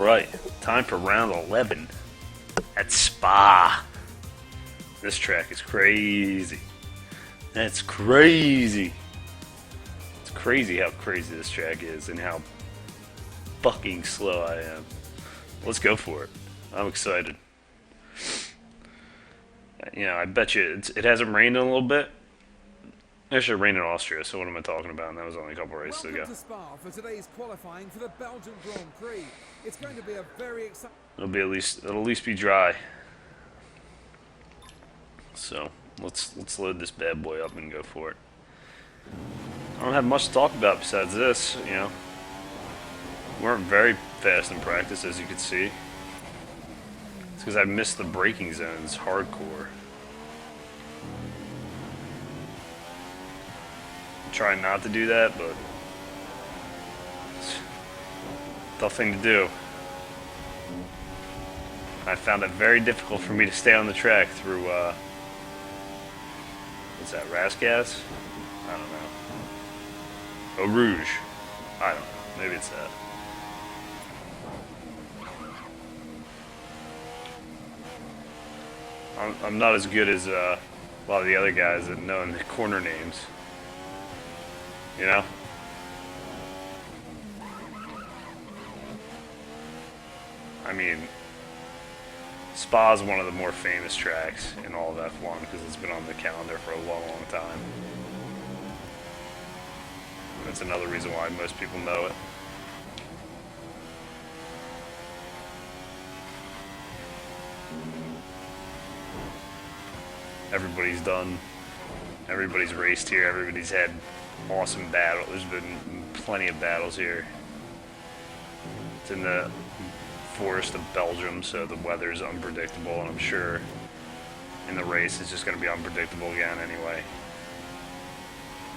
Right, time for round 11 at Spa. This track is crazy. That's crazy. It's crazy how crazy this track is and how fucking slow I am. Let's go for it. I'm excited. You know, I bet you it hasn't rained in a little bit. Actually, it rained in Austria, so what am I talking about? And that was only a couple races ago. Welcome to Spa for today's qualifying for the Belgian Grand Prix. It's going to be a very exciting. It'll at least be dry. So let's load this bad boy up and go for it. I don't have much to talk about besides this. You know, we weren't very fast in practice, as you can see. It's because I missed the braking zones hardcore. I'm trying not to do that, but it's a tough thing to do. I found it very difficult for me to stay on the track through, what's that, Rasgas? I don't know. Eau Rouge. I don't know. Maybe it's that. I'm not as good as a lot of the other guys that know the corner names. You know? I mean, Spa is one of the more famous tracks in all of F1 because it's been on the calendar for a long, long time. That's another reason why most people know it. Everybody's done. Everybody's raced here. Everybody's had awesome battles. There's been plenty of battles here. It's in the forest of Belgium, so the weather's unpredictable, and I'm sure in the race it's just going to be unpredictable again anyway.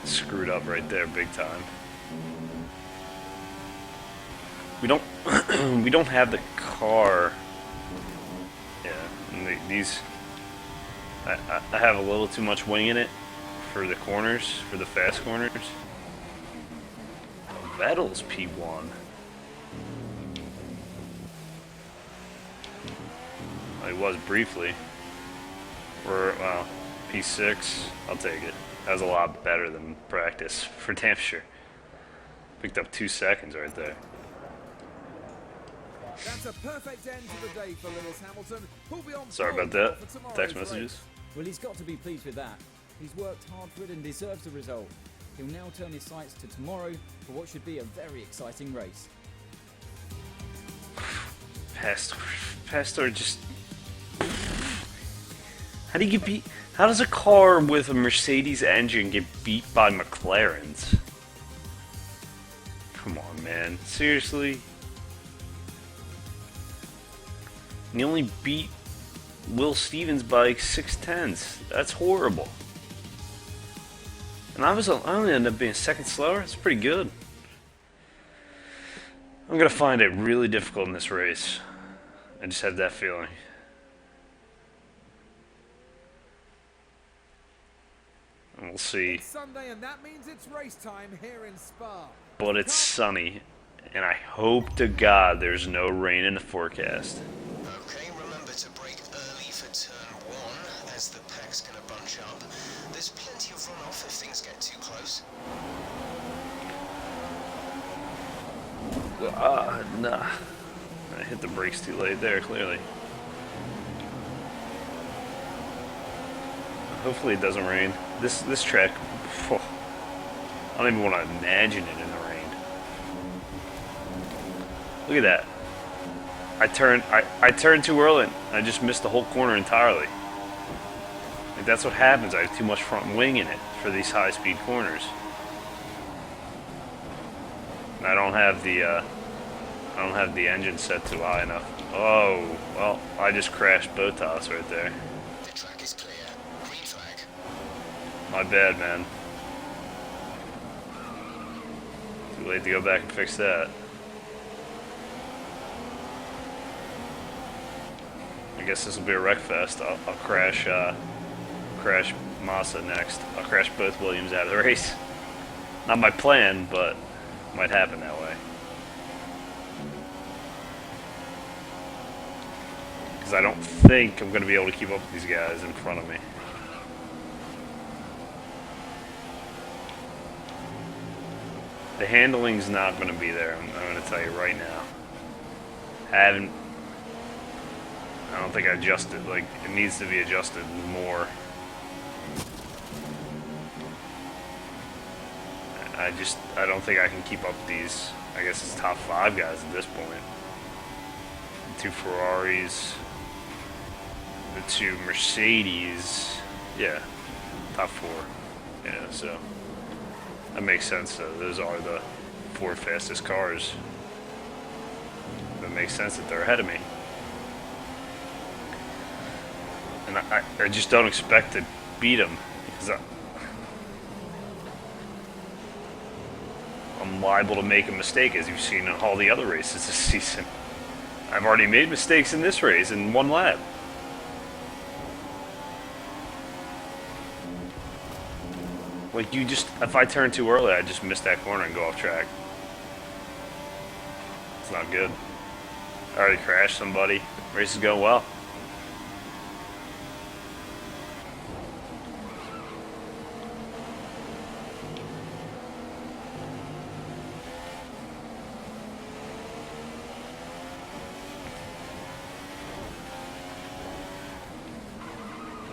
Screwed up right there, big time. We don't we don't have the car. Yeah, and these I have a little too much wing in it for the corners, for the fast corners. Oh, Vettel's P1. Well, he was briefly. Or, well, P6. I'll take it. That was a lot better than practice, for damn sure. Picked up 2 seconds right there. That's a perfect end to the day for Lewis Hamilton. Who'll be on Sorry about that. Text messages. Race. Well, he's got to be pleased with that. He's worked hard for it and deserves the result. He'll now turn his sights to tomorrow for what should be a very exciting race. Pastor just... How do you get beat? How does a car with a Mercedes engine get beat by McLaren's? Come on, man. Seriously? And he only beat Will Stevens by 6/10. That's horrible. And I only ended up being a second slower. That's pretty good. I'm gonna find it really difficult in this race. I just have that feeling. And we'll see. It's Sunday, and that means it's race time here in Spa. But it's sunny, and I hope to God there's no rain in the forecast. Okay, remember to brake early for turn 1 as the pack's going to bunch up. There's plenty of runoff if things get too close. Nah. I hit the brakes too late there, clearly. Hopefully it doesn't rain. This track, phew, I don't even want to imagine it in the rain. Look at that. I turned too early. I just missed the whole corner entirely. Like, that's what happens. I have too much front wing in it for these high-speed corners. And I don't have the engine set too high enough. Oh, well, I just crashed Bottas right there. The track is clear. Green flag. My bad, man. Too late to go back and fix that. I guess this will be a wreck fest. I'll crash Massa next. I'll crash both Williams out of the race. Not my plan, but might happen that way. because I don't think I'm going to be able to keep up with these guys in front of me. The handling's not going to be there, I'm going to tell you right now. I don't think I adjusted, like, it needs to be adjusted more. I don't think I can keep up with these, I guess it's top 5 guys at this point. The 2 Ferraris, the 2 Mercedes, yeah, top 4, yeah, so that makes sense though. Those are the 4 fastest cars. That makes sense that they're ahead of me. And I just don't expect to beat them because I'm liable to make a mistake, as you've seen in all the other races this season. I've already made mistakes in this race in 1 lap. Like, if I turn too early, I just miss that corner and go off track. It's not good. I already crashed somebody. Race is going well.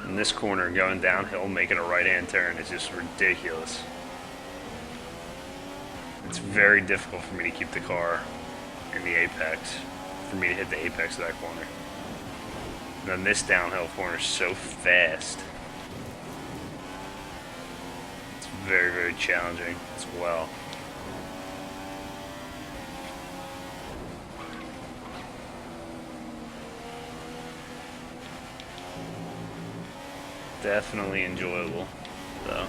In this corner, going downhill, making a right-hand turn is just ridiculous. It's very difficult for me to keep the car in the apex, for me to hit the apex of that corner. And then this downhill corner is so fast. It's very, very challenging as well. Definitely enjoyable, though.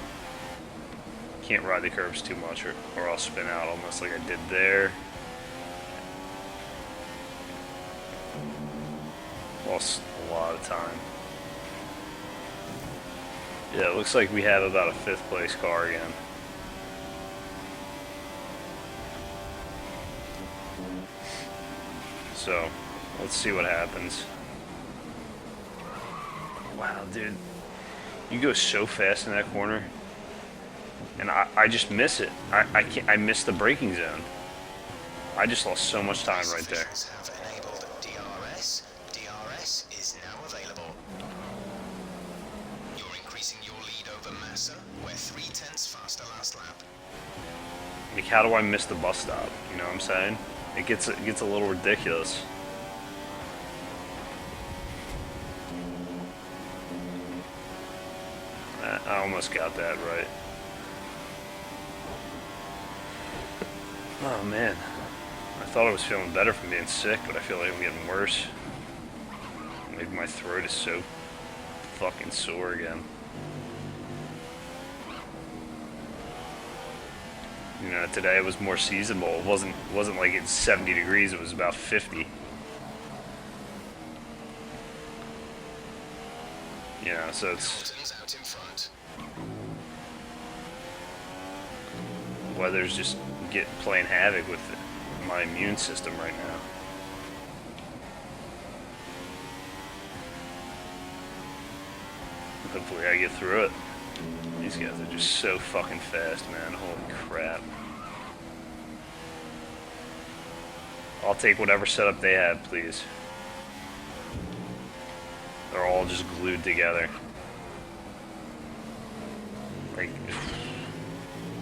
Can't ride the curves too much or I'll spin out almost like I did there. Lost a lot of time. Yeah, it looks like we have about a 5th place car again. So, let's see what happens. Wow, dude. You go so fast in that corner, and I just miss it. I miss the braking zone. I just lost so much time right there. Have enabled DRS. DRS is now available. You're increasing your lead over Massa. We're 3/10 faster last lap. Like, how do I miss the bus stop? You know what I'm saying? It gets a little ridiculous. I almost got that right. Oh man, I thought I was feeling better from being sick, but I feel like I'm getting worse. Maybe my throat is so fucking sore again. You know, today it was more seasonable. It wasn't like it's 70 degrees. It was about 50. You know, so it's Out in front. weather's just playing havoc with my immune system right now. Hopefully I get through it. These guys are just so fucking fast, man. Holy crap. I'll take whatever setup they have, please. They're all just glued together. Like,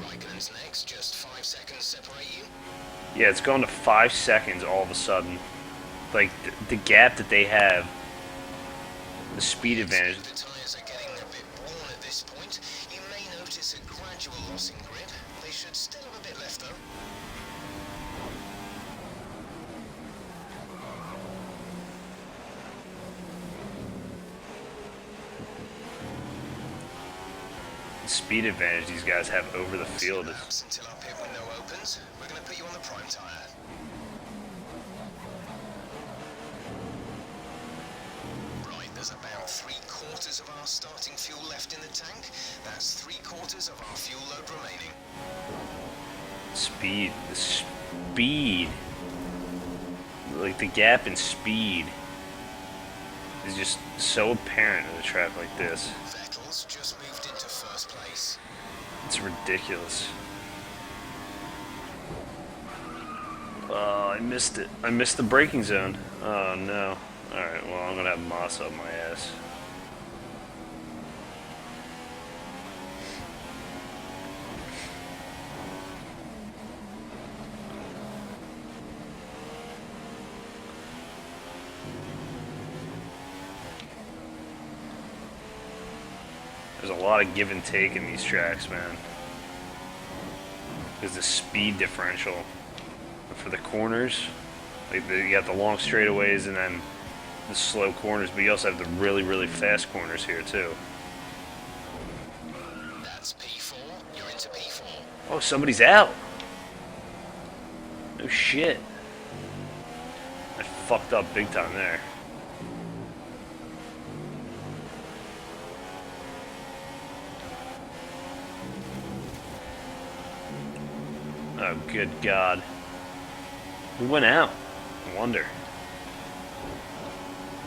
Raikkonen's next, just 5 seconds separate you. yeah, it's gone to 5 seconds all of a sudden. Like, the gap that they have, the speed advantage. The tyres are getting a bit worn at this point. You may notice a gradual loss in grip. They should still have a bit left though. The speed advantage these guys have over the field is Laps until our pit window opens. We're going to put you on the prime tyre. Right, there's about 3/4 of our starting fuel left in the tank. That's 3/4 of our fuel load remaining. speed. The speed. Like, the gap in speed is just so apparent in a track like this. Vettel's just moved into first place. It's ridiculous. Oh, I missed it. I missed the braking zone. Oh no. Alright, well I'm gonna have Massa on my ass. There's a lot of give and take in these tracks, man. Because the speed differential for the corners, like you got the long straightaways and then the slow corners, but you also have the really, really fast corners here too. That's P4. You're into P4. Oh, somebody's out. No shit. I fucked up big time there. Oh, good God. We went out. I wonder.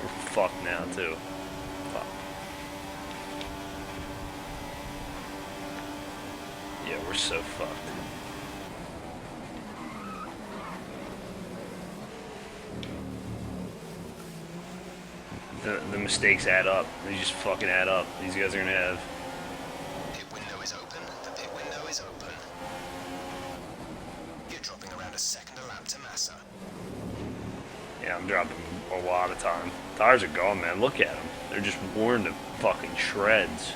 We're fucked now, too. Fuck. Yeah, we're so fucked. The mistakes add up. They just fucking add up. These guys are gonna have... Pit window is open. The pit window is open. You're dropping around a second a lap to Massa. Yeah, I'm dropping a lot of time. Tires are gone, man. Look at them. They're just worn to fucking shreds.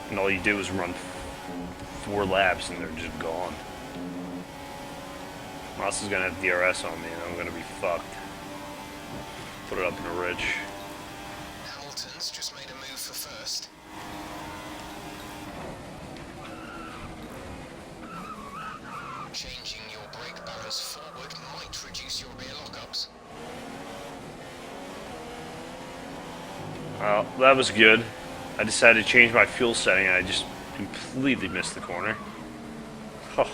And all you do is run 4 laps and they're just gone. Massa's gonna have DRS on me and I'm gonna be fucked. Put it up in a ridge. Hamilton's just made a move for first. Changing your brake balance forward might reduce your rear lockups. Well, that was good. I decided to change my fuel setting and I just completely missed the corner. Oh.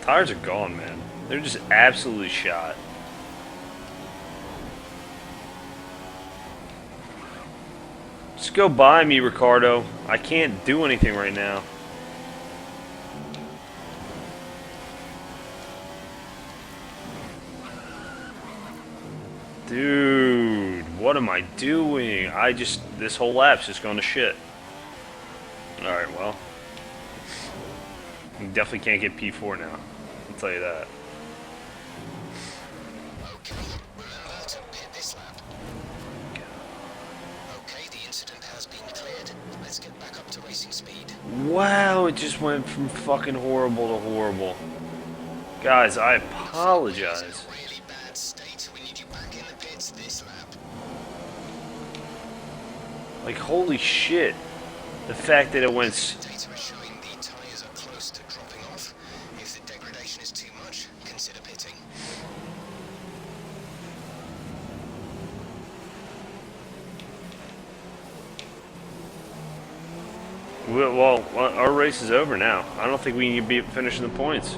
Tires are gone, man. They're just absolutely shot. Just go by me, Ricardo. I can't do anything right now. Dude, what am I doing? This whole lap's just going to shit. Alright, well. You definitely can't get P4 now. I'll tell you that. Okay, remember to pit this lap. Okay, the incident has been cleared. Let's get back up to racing speed. Wow, it just went from fucking horrible to horrible. Guys, I apologize. In a really bad state. We need you back in the pits this lap. Like, holy shit. The fact that it went... Data is showing the tyres are close to dropping off. If the degradation is too much, consider pitting. Well, our race is over now. I don't think we need to be finishing the points.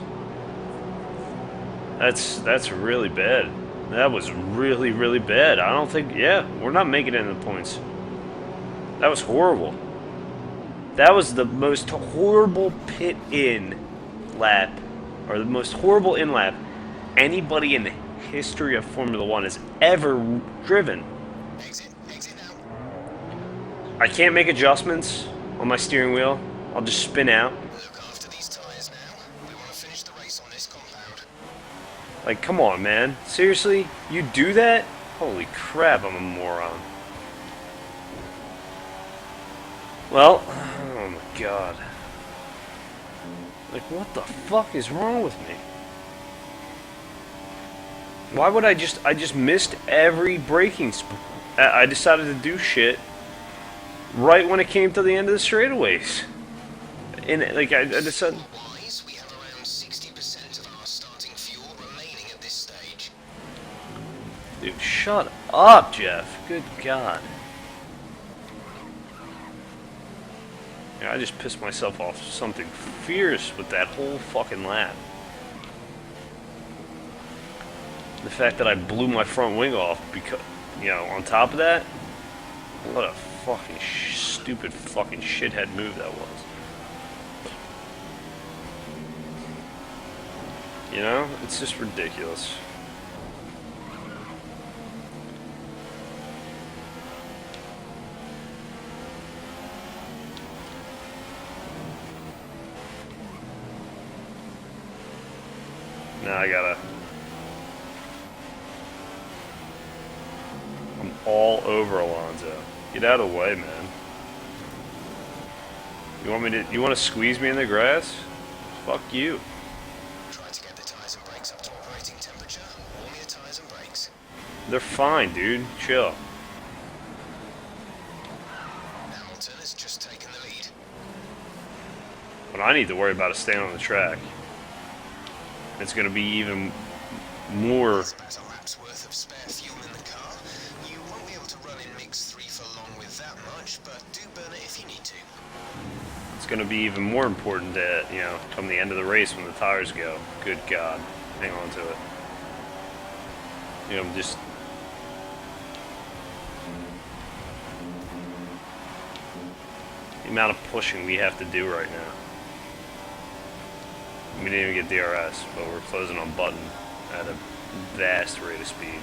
That's really bad. That was really, really bad. I don't think... Yeah, we're not making it in the points. That was horrible. That was the most horrible pit-in lap, or the most horrible in-lap anybody in the history of Formula One has ever driven. Exit now. I can't make adjustments on my steering wheel. I'll just spin out. Look after these tyres now. We want to finish the race on this compound. Like, come on, man. Seriously? You do that? Holy crap, I'm a moron. Well, oh my god. Like, what the fuck is wrong with me? Why would I just missed every braking I decided to do shit right when it came to the end of the straightaways. And, like, I decided... Wise, we have around 60% of our starting fuel remaining at this stage. Dude, shut up, Jeff. Good god. Yeah, I just pissed myself off something fierce with that whole fucking lap. The fact that I blew my front wing off because, you know, on top of that, what a fucking stupid fucking shithead move that was. You know, it's just ridiculous. Now I'm all over Alonso. Get out of the way, man. You want to squeeze me in the grass? Fuck you. Try to get the tyres and brakes up to operating temperature. Warm your tyres and brakes. They're fine, dude. Chill. Hamilton has just taken the lead. What I need to worry about is staying on the track. It's going to be even more. There's about a lap's worth of spare fuel in the car. You won't be able to run in mix 3 for long with that much, but do burn it if you need to. It's going to be even more important that, you know, come the end of the race when the tires go. Good God. Hang on to it. You know, just... the amount of pushing we have to do right now. We didn't even get DRS, but we're closing on button at a vast rate of speed.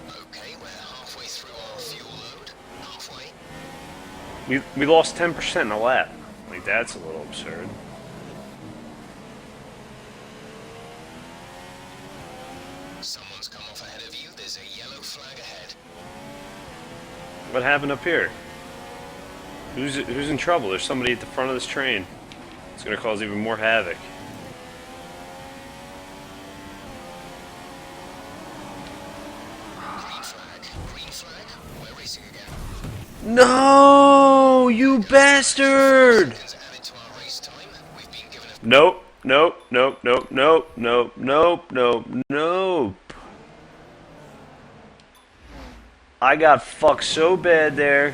Okay, we're halfway through our fuel load. Halfway. We lost 10% in a lap. Like, that's a little absurd. Someone's come off ahead of you. There's a yellow flag ahead. What happened up here? Who's in trouble? There's somebody at the front of this train. It's going to cause even more havoc. Green flag. Green flag. We're racing again. No, you bastard! Seconds added to our race time. We've been given a Nope, nope, nope, nope, nope, nope, nope, nope, nope. I got fucked so bad there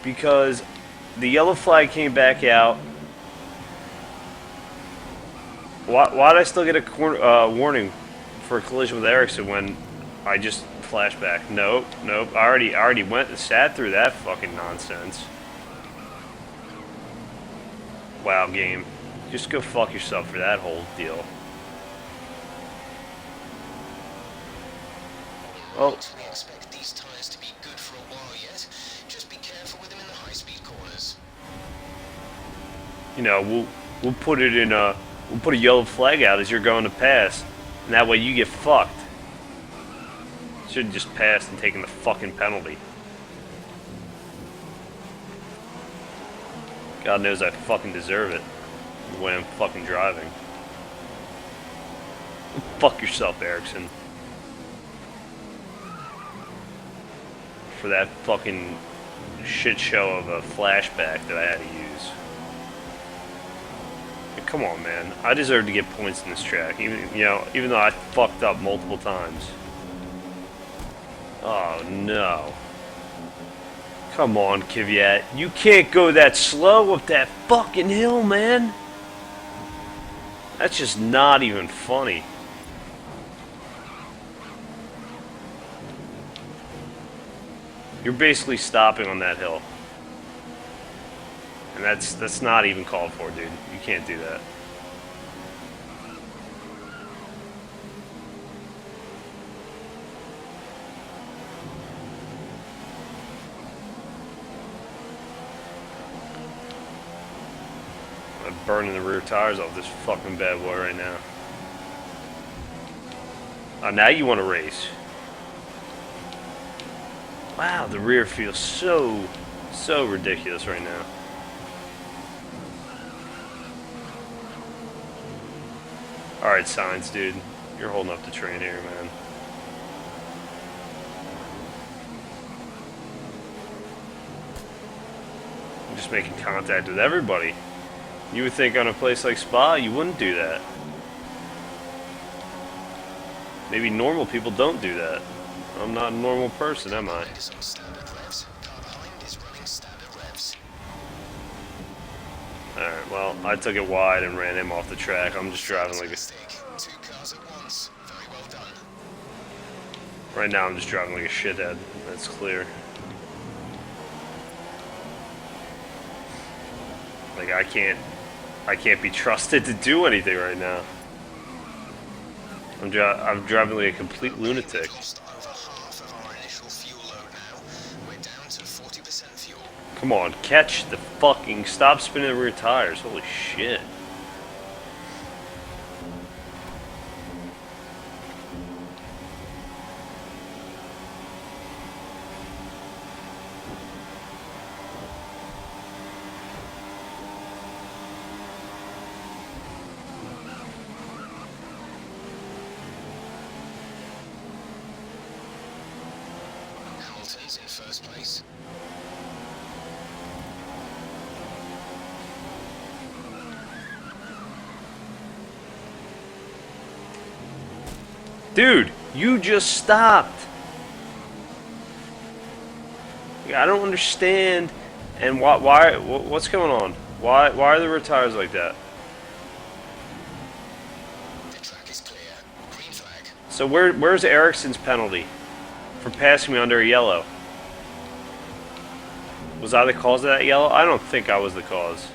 because the yellow flag came back out. Why did I still get a warning for a collision with Ericsson when I just flashed back? Nope, nope. I already went and sat through that fucking nonsense. Wow, game. Just go fuck yourself for that whole deal. Oh. We expect these tyres to be good for a while yet. Just be careful with them in the high-speed corners. You know, we'll put it in a we'll put a yellow flag out as you're going to pass, and that way you get fucked. Should have just passed and taken the fucking penalty. God knows I fucking deserve it the way I'm fucking driving. Fuck yourself, Ericsson. For that fucking shit show of a flashback that I had to use. Hey, come on, man. I deserve to get points in this track, even though I fucked up multiple times. Oh no. Come on, Kvyat. You can't go that slow up that fucking hill, man. That's just not even funny. You're basically stopping on that hill. And that's not even called for, dude. You can't do that. I'm burning the rear tires off this fucking bad boy right now. Oh, now you want to race. Wow, the rear feels so ridiculous right now. Alright, Sainz, dude. You're holding up the train here, man. I'm just making contact with everybody. You would think on a place like Spa, you wouldn't do that. Maybe normal people don't do that. I'm not a normal person, am I? Is on standard revs. Car behind is running standard revs. Alright, well, I took it wide and ran him off the track. I'm just driving like a... Fantastic. 2 cars at once. Very well done. Right now I'm just driving like a shithead. That's clear. Like, I can't be trusted to do anything right now. I'm driving like a complete lunatic. Lost over half of our initial fuel load now. We're down to 40% fuel. Come on, catch the fucking... Stop spinning the rear tires. Holy shit. Hamilton's in first place. Dude, you just stopped. I don't understand. And what's going on? Why are the rear tires like that? The track is clear. Green flag. So where's Ericsson's penalty for passing me under a yellow? Was I the cause of that yellow? I don't think I was the cause.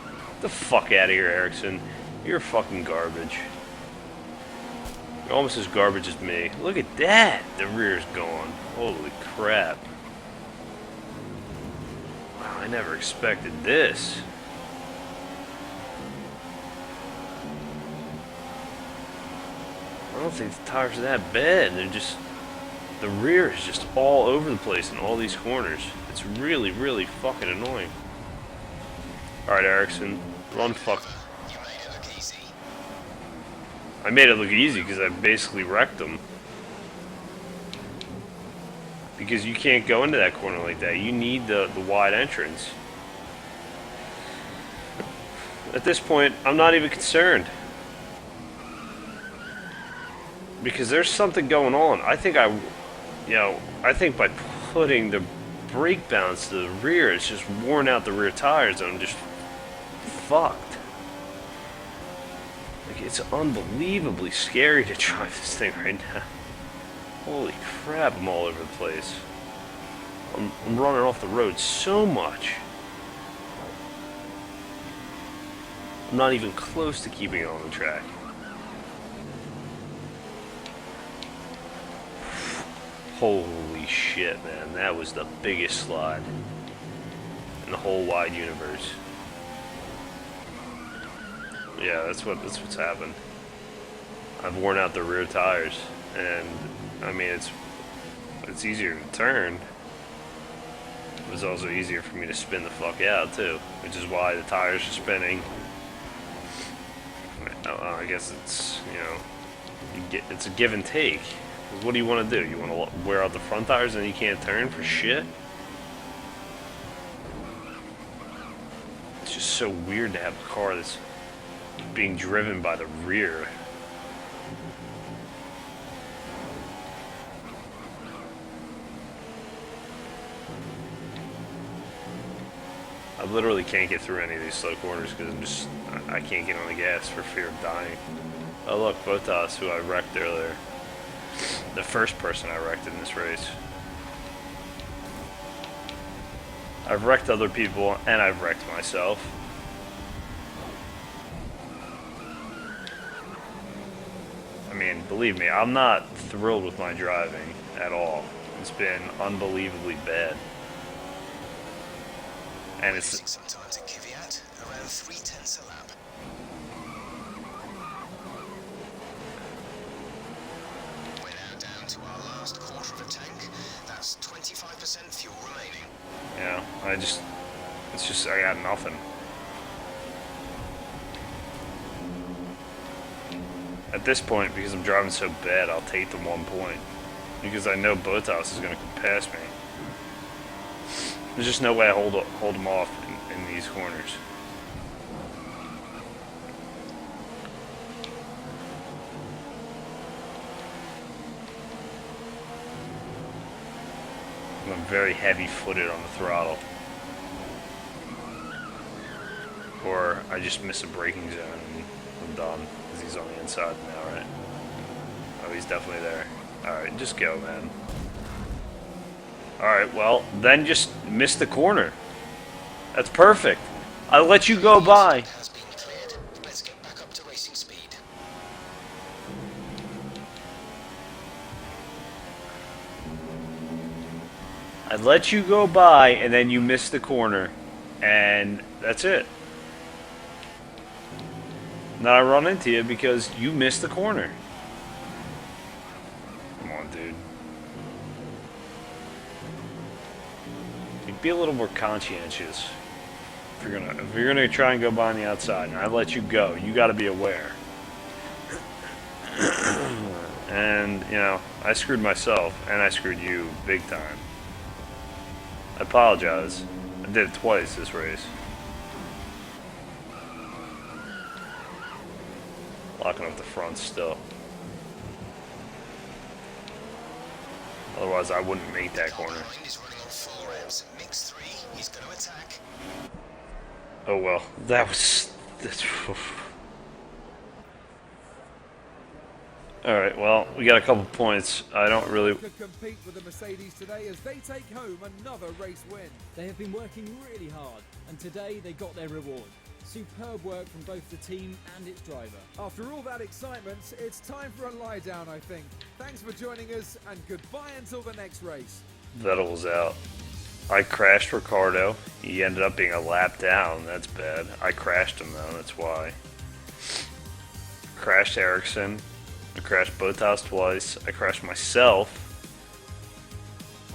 Get the fuck out of here, Ericsson. You're fucking garbage. You're almost as garbage as me. Look at that! The rear's gone. Holy crap. Wow, I never expected this. I don't think the tires are that bad. They're just... The rear is just all over the place in all these corners. It's really, really fucking annoying. Alright, Ericsson. Run fuck. You made it look easy. I made it look easy because I basically wrecked them. Because you can't go into that corner like that. You need the wide entrance. At this point, I'm not even concerned. Because there's something going on. I think I think by putting the brake balance to the rear, it's just worn out the rear tires and I'm just fucked. Like, it's unbelievably scary to drive this thing right now. Holy crap, I'm all over the place. I'm running off the road so much. I'm not even close to keeping it on the track. Holy shit, man. That was the biggest slide in the whole wide universe. Yeah, that's what's happened. I've worn out the rear tires, and I mean it's easier to turn. It was also easier for me to spin the fuck out too, which is why the tires are spinning. I guess it's, you know, it's a give and take. What do you want to do? You want to wear out the front tires and you can't turn for shit? It's just so weird to have a car that's being driven by the rear. I literally can't get through any of these slow corners because I can't get on the gas for fear of dying. Oh look, Bottas, who I wrecked earlier. The first person I wrecked in this race. I've wrecked other people and I've wrecked myself. I mean, believe me, I'm not thrilled with my driving at all. It's been unbelievably bad. And it's... Losing some time to Kvyat, around 3/10 a lap. We're now down to our last quarter of a tank. That's 25% fuel remaining. Yeah, I got nothing. At this point, because I'm driving so bad, I'll take the 1 point. Because I know Bottas is going to come past me. There's just no way I hold him off in these corners. I'm very heavy-footed on the throttle. Or I just miss a braking zone and I'm done. Because he's on the inside now, right? Oh, he's definitely there. Alright, just go, man. Alright, well, then just miss the corner. That's perfect. I let you go by. Has been cleared. Let's get back up to racing speed. I let you go by, and then you missed the corner. And that's it. Now I run into you because you missed the corner. Come on, dude. Be a little more conscientious. If you're gonna try and go by on the outside, and I let you go, you got to be aware. And you know, I screwed myself, and I screwed you big time. I apologize. I did it twice this race. Locking up the front still. Otherwise, I wouldn't make that corner. Behind is running on full revs. Mix 3, he's going to attack. Oh well, that was. Alright, well, we got a couple points. I don't really. Could compete with the Mercedes today as they take home another race win. They have been working really hard, and today they got their reward. Superb work from both the team and its driver. After all that excitement, it's time for a lie down, I think. Thanks for joining us, and goodbye until the next race. Vettel was out. I crashed Ricardo. He ended up being a lap down. That's bad. I crashed him, though. That's why. Crashed Ericsson. I crashed Bottas twice. I crashed myself.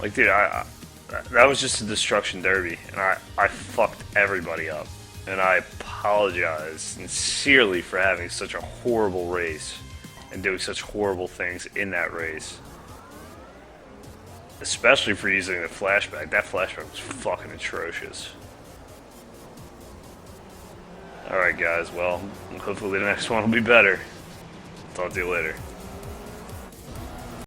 Like, dude, that was just a destruction derby, and I fucked everybody up. And I apologize sincerely for having such a horrible race and doing such horrible things in that race. Especially for using the flashback. That flashback was fucking atrocious. Alright guys, well, hopefully the next one will be better. Talk to you later.